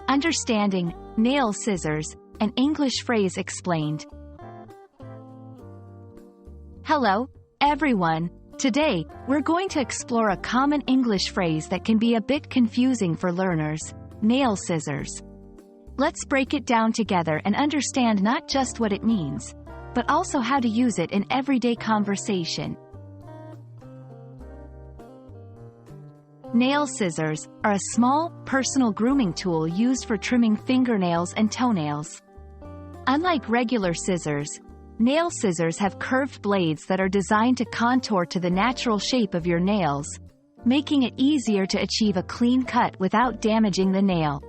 Understanding nail scissors, an English phrase explained. Hello, everyone. Today, we're going to explore a common English phrase that can be a bit confusing for learners: nail scissors. Let's break it down together and understand not just what it means, but also how to use it in everyday conversation. Nail scissors are a small, personal grooming tool used for trimming fingernails and toenails. Unlike regular scissors, nail scissors have curved blades that are designed to contour to the natural shape of your nails, making it easier to achieve a clean cut without damaging the nail.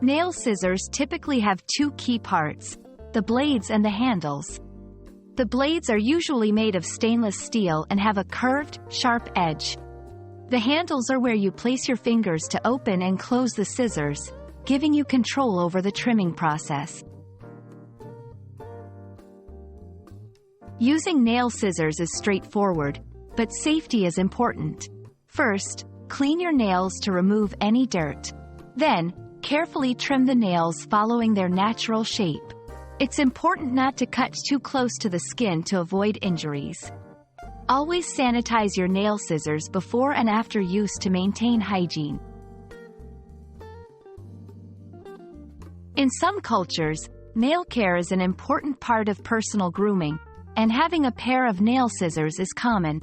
Nail scissors typically have two key parts: the blades and the handles. The blades are usually made of stainless steel and have a curved, sharp edge. The handles are where you place your fingers to open and close the scissors, giving you control over the trimming process. Using nail scissors is straightforward, but safety is important. First, clean your nails to remove any dirt. Then, carefully trim the nails following their natural shape. It's important not to cut too close to the skin to avoid injuries. Always sanitize your nail scissors before and after use to maintain hygiene. In some cultures, nail care is an important part of personal grooming, and having a pair of nail scissors is common.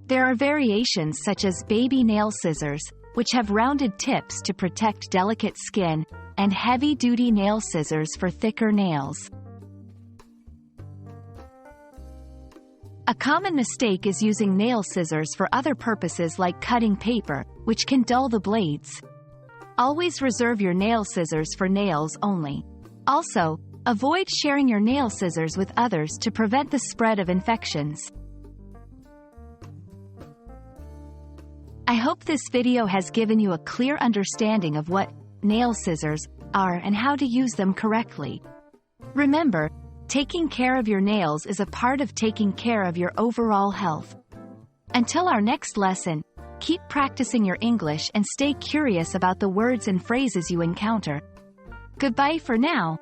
There are variations such as baby nail scissors, which have rounded tips to protect delicate skin, and heavy-duty nail scissors for thicker nails. A common mistake is using nail scissors for other purposes like cutting paper, which can dull the blades. Always reserve your nail scissors for nails only. Also, avoid sharing your nail scissors with others to prevent the spread of infections. I hope this video has given you a clear understanding of what nail scissors are and how to use them correctly. Remember, taking care of your nails is a part of taking care of your overall health. Until our next lesson, keep practicing your English and stay curious about the words and phrases you encounter. Goodbye for now.